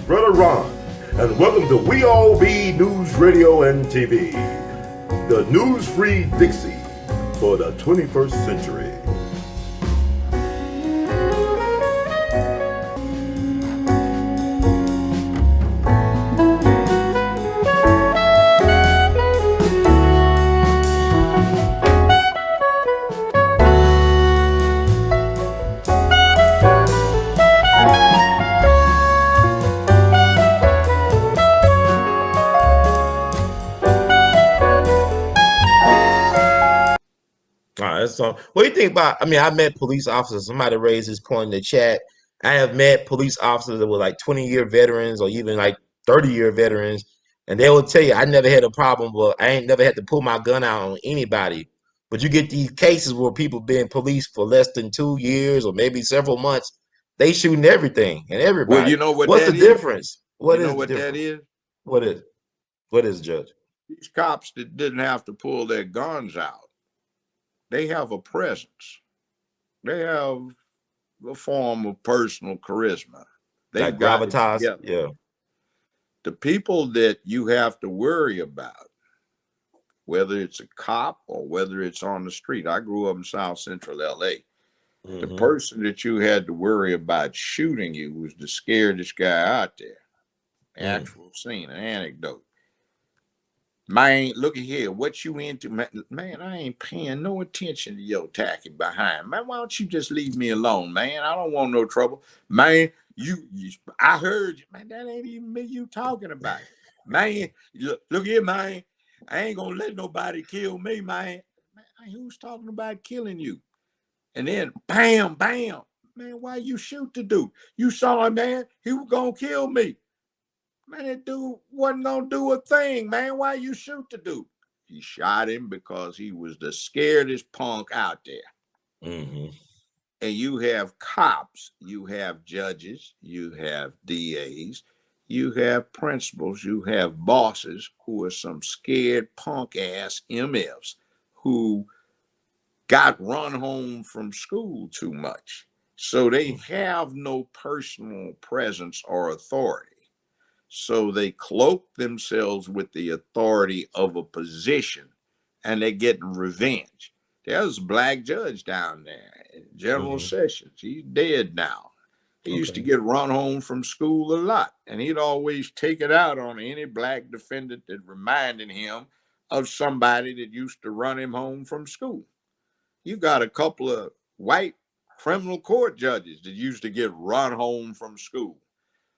Brother Ron, and welcome to We All Be News Radio and TV, the news-free Dixie for the 21st century. All right, so what do you think about? I mean, I met police officers. Somebody raised this point in the chat. I have met police officers that were like 20-year veterans or even like 30-year veterans, and they will tell you, I never had a problem, but I ain't never had to pull my gun out on anybody. But you get these cases where people been police for less than 2 years or maybe several months. They shooting everything and Well, everybody. you know what What's the that is? difference? What You know is the what that difference? is? What is? What is, Judge? These cops that didn't have to pull their guns out, they have a presence. They have a form of personal charisma. They've Like got it gravitas? together. Yeah. The people that you have to worry about, whether it's a cop or whether it's on the street. I grew up in South Central LA. The person that you had to worry about shooting you was the scariest guy out there. Actual scene, an anecdote. Man, look at here. What you into? Man, I ain't paying no attention to your tacky behind. Man, why don't you just leave me alone, man? I don't want no trouble. Man, I heard you. Man, that ain't even me you talking about. Man, look here, man. I ain't gonna let nobody kill me, man. Man, who's talking about killing you? And then bam, bam. Man, why you shoot the dude? You saw him, man. He was gonna kill me. Man, that dude wasn't gonna do a thing, man. Why you shoot the dude? He shot him because he was the scaredest punk out there. And you have cops, you have judges, you have DAs, you have principals, you have bosses who are some scared punk ass MFs who got run home from school too much. So they have no personal presence or authority. So they cloak themselves with the authority of a position and they're getting revenge. There's a black judge down there, General Sessions. He's dead now. He used to get run home from school a lot, and he'd always take it out on any black defendant that reminded him of somebody that used to run him home from school. You got a couple of white criminal court judges that used to get run home from school,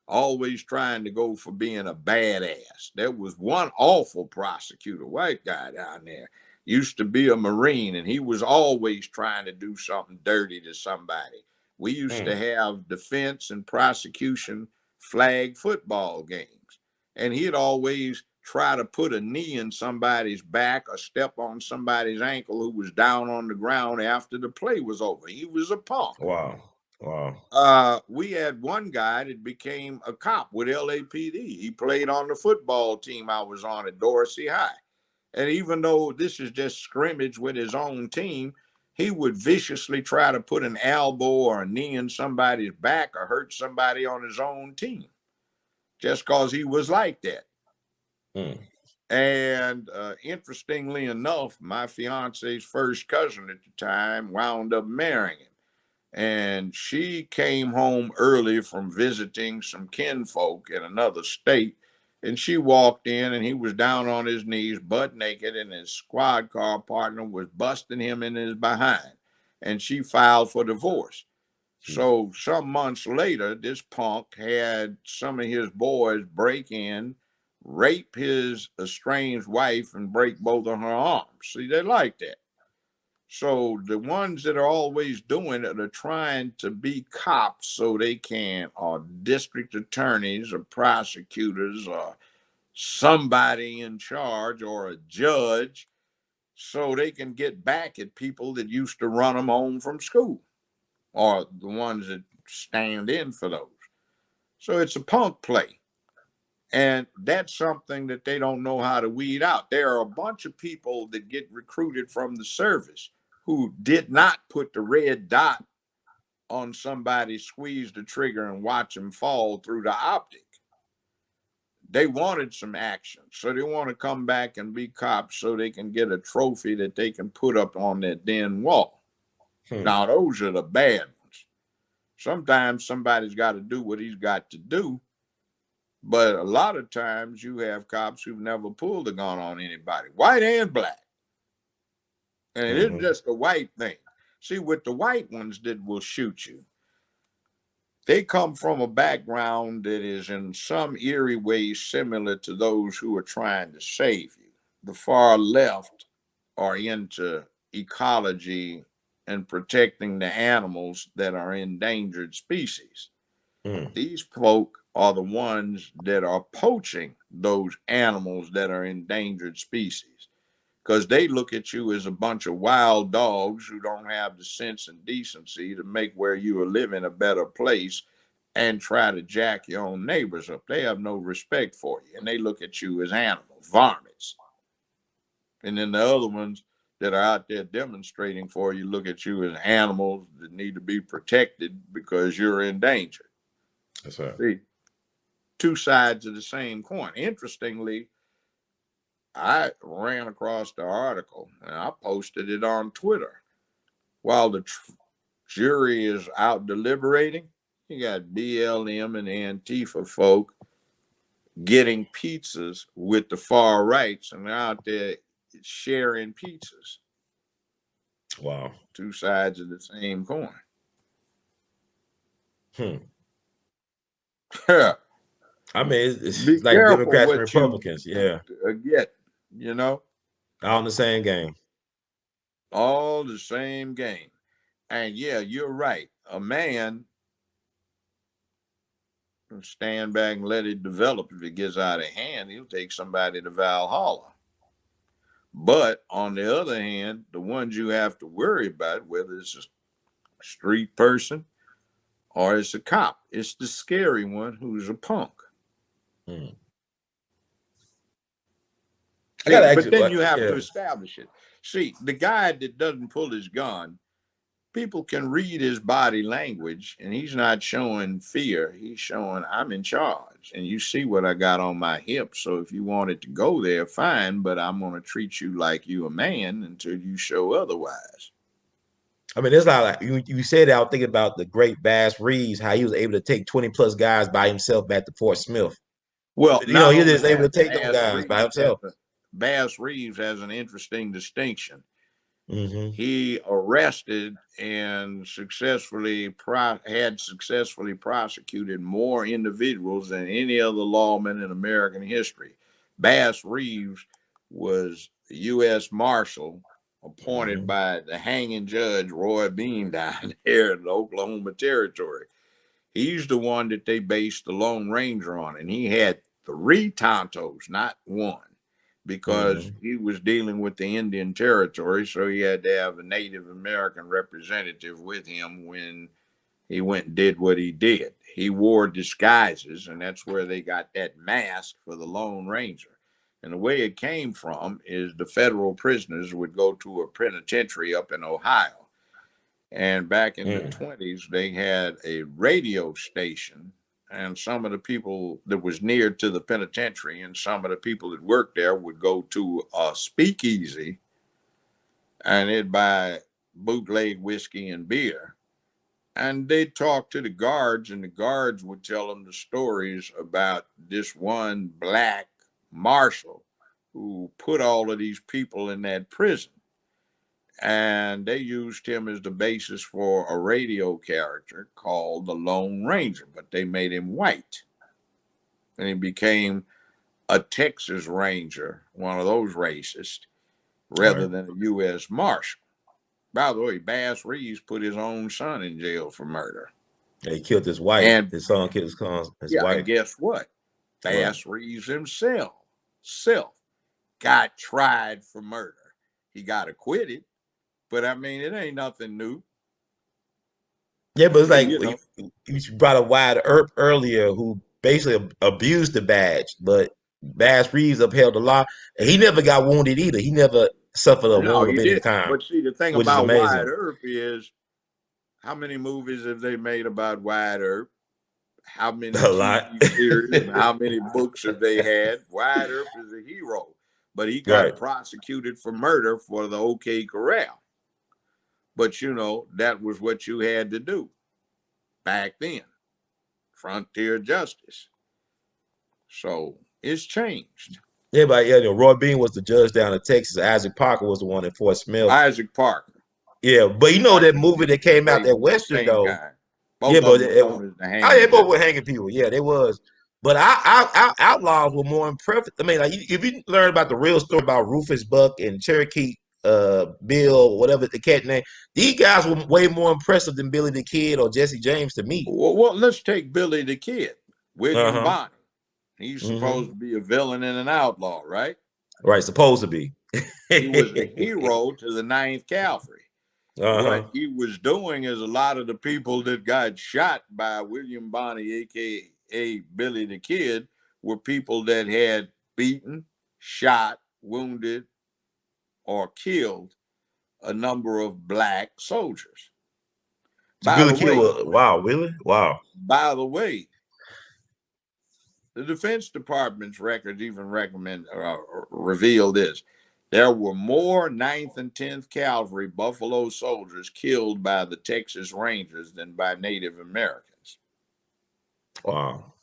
always trying to go for being a badass. There was one awful prosecutor, white guy down there, used to be a Marine, and he was always trying to do something dirty to somebody. We used to have defense and prosecution flag football games, and he'd always try to put a knee in somebody's back or step on somebody's ankle who was down on the ground after the play was over. He was a punk. Wow. Wow. We had one guy that became a cop with LAPD. He played on the football team I was on at Dorsey High. And even though this is just scrimmage with his own team, he would viciously try to put an elbow or a knee in somebody's back or hurt somebody on his own team just because he was like that. And interestingly enough, my fiance's first cousin at the time wound up marrying him. And she came home early from visiting some kinfolk in another state. And she walked in and he was down on his knees, butt naked, and his squad car partner was busting him in his behind. And she filed for divorce. So some months later, this punk had some of his boys break in, rape his estranged wife, and break both of her arms. See, they like that. So the ones that are always doing it are trying to be cops so they can, or district attorneys or prosecutors or somebody in charge or a judge, so they can get back at people that used to run them home from school or the ones that stand in for those. So it's a punk play. And that's something that they don't know how to weed out. There are a bunch of people that get recruited from the service who did not put the red dot on somebody, squeeze the trigger and watch them fall through the optic. they wanted some action. So they want to come back and be cops so they can get a trophy that they can put up on their den wall. Now, those are the bad ones. Sometimes somebody's got to do what he's got to do. But a lot of times you have cops who've never pulled a gun on anybody, white and black. And it isn't just a white thing. See, with the white ones that will shoot you, they come from a background that is in some eerie way similar to those who are trying to save you. The far left are into ecology and protecting the animals that are endangered species. These folk are the ones that are poaching those animals that are endangered species, because they look at you as a bunch of wild dogs who don't have the sense and decency to make where you are living a better place and try to jack your own neighbors up. They have no respect for you, and they look at you as animals, varmints. And then the other ones that are out there demonstrating for you look at you as animals that need to be protected because you're in danger. That's right. See, two sides of the same coin. Interestingly, I ran across the article and I posted it on Twitter. While the jury is out deliberating, you got BLM and Antifa folk getting pizzas with the far rights, and they're out there sharing pizzas. Wow. Two sides of the same coin. I mean, it's Be like careful Democrats and what you Republicans. Yeah. get, you know? All in the same game. All the same game. And yeah, you're right. A man will stand back and let it develop. If it gets out of hand, he'll take somebody to Valhalla. But on the other hand, the ones you have to worry about, whether it's a street person or it's a cop, it's the scary one who's a punk. But then you have to establish it. See, the guy that doesn't pull his gun, people can read his body language, and he's not showing fear. He's showing, I'm in charge, and you see what I got on my hip. So if you wanted to go there, fine, but I'm going to treat you like you a man until you show otherwise. I mean, it's not like you said that. I was thinking about the great Bass Reeves, how he was able to take 20 plus guys by himself back to Fort Smith. Well, he was just able to take them guys by himself. Bass Reeves has an interesting distinction. Mm-hmm. He arrested and successfully prosecuted more individuals than any other lawman in American history. Bass Reeves was the U.S. Marshal appointed by the hanging judge Roy Bean down there in the Oklahoma Territory. He's the one that they based the Lone Ranger on, and he had 3 Tontos, not one, because he was dealing with the Indian Territory, so he had to have a Native American representative with him when he went and did what he did. He wore disguises, and that's where they got that mask for the Lone Ranger. And the way it came from is the federal prisoners would go to a penitentiary up in Ohio. And back in the 20s, they had a radio station, and some of the people that was near to the penitentiary and some of the people that worked there would go to a speakeasy and they'd buy bootleg whiskey and beer. And they'd talk to the guards, and the guards would tell them the stories about this one black marshal who put all of these people in that prison. And they used him as the basis for a radio character called the Lone Ranger, but they made him white. And he became a Texas Ranger, one of those racists, rather than a U.S. Marshal. By the way, Bass Reeves put his own son in jail for murder. Yeah, he killed his wife. And his son killed his wife. And guess what? Bass Reeves himself got tried for murder. He got acquitted. But I mean, it ain't nothing new. Yeah, but it's like you brought up Wyatt Earp earlier, who basically abused the badge, but Bass Reeves upheld the law, and he never got wounded either. He never suffered a wound of any kind. But see, the thing about Wyatt Earp is, how many movies have they made about Wyatt Earp? how many A lot. TV series and how many books have they had. Wyatt Earp is a hero, but he got Right. prosecuted for murder for the OK Corral. But you know, that was what you had to do back then. Frontier justice. So it's changed. Yeah, but yeah, Roy Bean was the judge down in Texas. Isaac Parker was the one in Fort Smith. Isaac Parker. Yeah, but you know that movie that came out, that Western same though. guy. Both Yeah, of but them were known as the oh, hanging yeah, both devil. were hanging people. Yeah, they was. But our outlaws were more impressive. I mean, like if you learn about the real story about Rufus Buck and Cherokee Bill, whatever the cat name, these guys were way more impressive than Billy the Kid or Jesse James to me. Well, let's take Billy the Kid, William Uh-huh. Bonney. He's supposed to be a villain and an outlaw, right? Right, supposed to be. He was a hero to the 9th Cavalry. Uh-huh. What he was doing is a lot of the people that got shot by William Bonney, aka Billy the Kid, were people that had beaten, shot, wounded, or killed a number of black soldiers. By Billy the Kid way, was, wow, really? Wow. by the way, the Defense Department's records even reveal this. There were more 9th and 10th Cavalry Buffalo soldiers killed by the Texas Rangers than by Native Americans. Wow.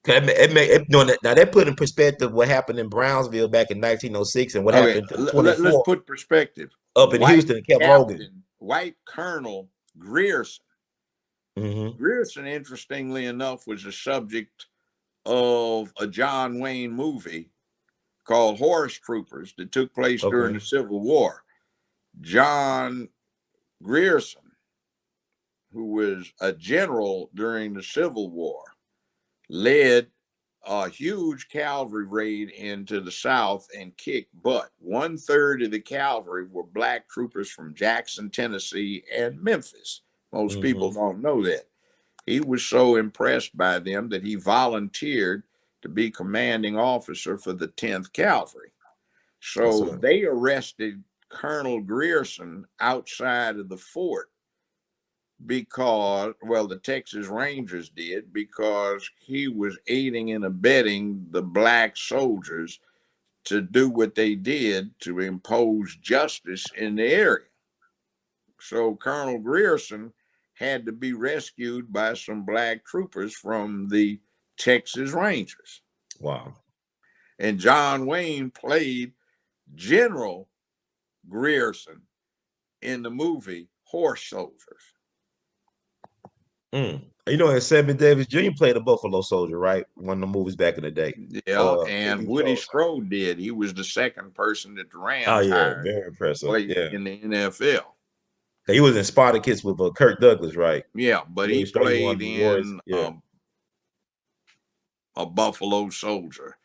Now that put in perspective what happened in Brownsville back in 1906 and what Okay, happened in let's 24 put perspective. up in Houston and kept Logan. White Colonel Grierson. Mm-hmm. Grierson, interestingly enough, was a subject of a John Wayne movie called Horse Troopers that took place during the Civil War. John Grierson, who was a general during the Civil War, led a huge cavalry raid into the South and kicked butt. 1/3 of the cavalry were black troopers from Jackson, Tennessee, and Memphis. Most people don't know that. He was so impressed by them that he volunteered to be commanding officer for the 10th Cavalry. So they arrested Colonel Grierson outside of the fort because, well, the Texas Rangers did, because he was aiding and abetting the black soldiers to do what they did to impose justice in the area. So Colonel Grierson had to be rescued by some black troopers from the Texas Rangers. Wow. And John Wayne played General Grierson in the movie Horse Soldiers. You know, and Sammy Davis Jr. played a Buffalo Soldier, right? One of the movies back in the day. Yeah, and Woody Strode did. He was the second person that the Rams hired. Very impressive. In the NFL. He was in Spartacus with Kirk Douglas, right? Yeah, but he played in a Buffalo Soldier.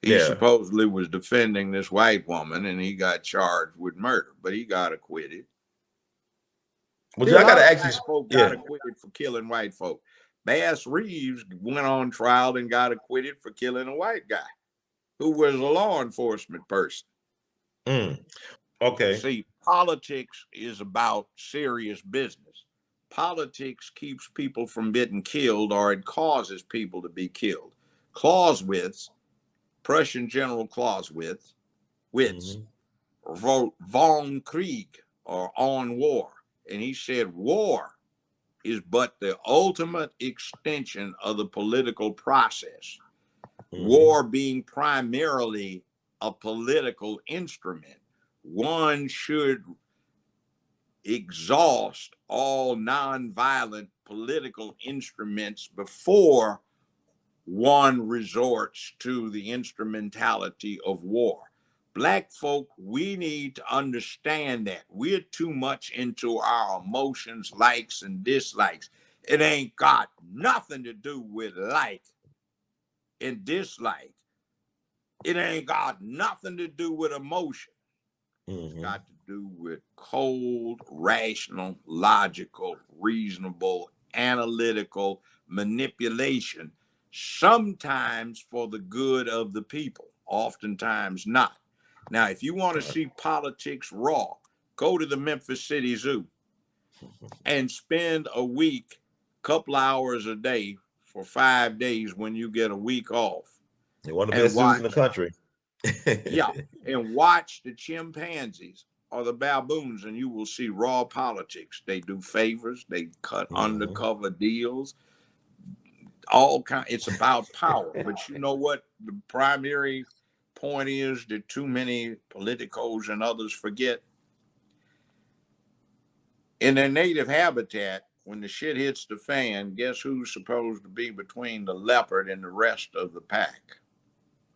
He supposedly was defending this white woman, and he got charged with murder, but he got acquitted. Well, I got to ask you. Folk got acquitted for killing white folk. Bass Reeves went on trial and got acquitted for killing a white guy who was a law enforcement person. Okay. See, politics is about serious business. Politics keeps people from getting killed, or it causes people to be killed. Clausewitz, Prussian General Clausewitz, wrote Von Krieg, or On War. And he said, war is but the ultimate extension of the political process. War being primarily a political instrument. One should exhaust all nonviolent political instruments before one resorts to the instrumentality of war. Black folk, we need to understand that we're too much into our emotions, likes and dislikes. It ain't got nothing to do with like and dislike. It ain't got nothing to do with emotion. It's got to do with cold, rational, logical, reasonable, analytical manipulation, sometimes for the good of the people, oftentimes not. Now, if you want to see politics raw, go to the Memphis City Zoo and spend a week couple hours a day for 5 days when you get a week off. They're one of the And best zoos in the country. Yeah, and watch the chimpanzees or the baboons, and you will see raw politics. They do favors, they cut undercover deals, all kind. It's about power. But you know what? The primary point is that too many politicos and others forget. In their native habitat, when the shit hits the fan, guess who's supposed to be between the leopard and the rest of the pack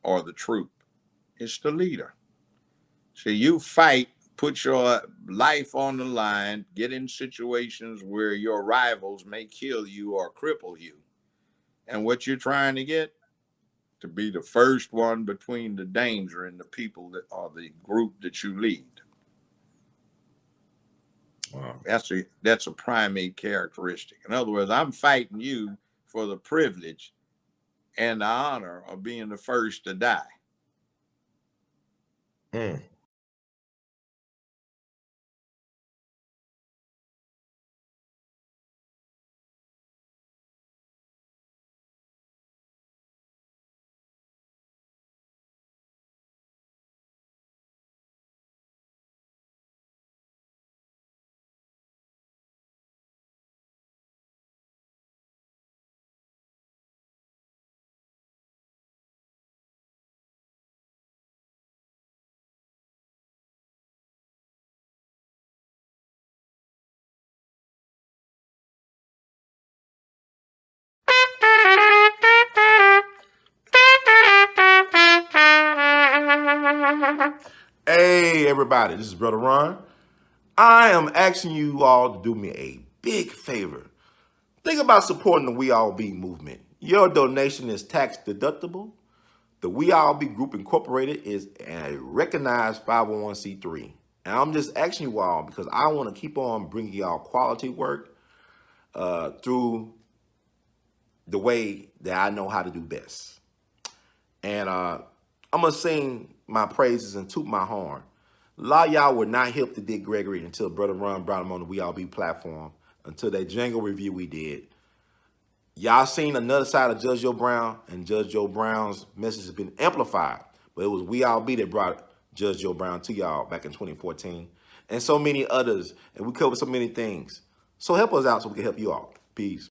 or the troop? It's the leader. So you fight, put your life on the line, get in situations where your rivals may kill you or cripple you. And what you're trying to get? To be the first one between the danger and the people that are the group that you lead. Wow. That's a primate characteristic. In other words, I'm fighting you for the privilege and the honor of being the first to die. Hey, everybody, this is Brother Ron. I am asking you all to do me a big favor. Think about supporting the We All Be movement. Your donation is tax deductible. The We All Be Group Incorporated is a recognized 501c3. And I'm just asking you all because I want to keep on bringing y'all quality work through the way that I know how to do best. And I'm going to sing my praises and toot my horn. A lot of y'all were not hip to Dick Gregory until Brother Ron brought him on the We All Be platform, until that jingle review we did. Y'all seen another side of Judge Joe Brown, and Judge Joe Brown's message has been amplified. But it was We All Be that brought Judge Joe Brown to y'all back in 2014. And so many others. And we covered so many things. So help us out so we can help you all. Peace.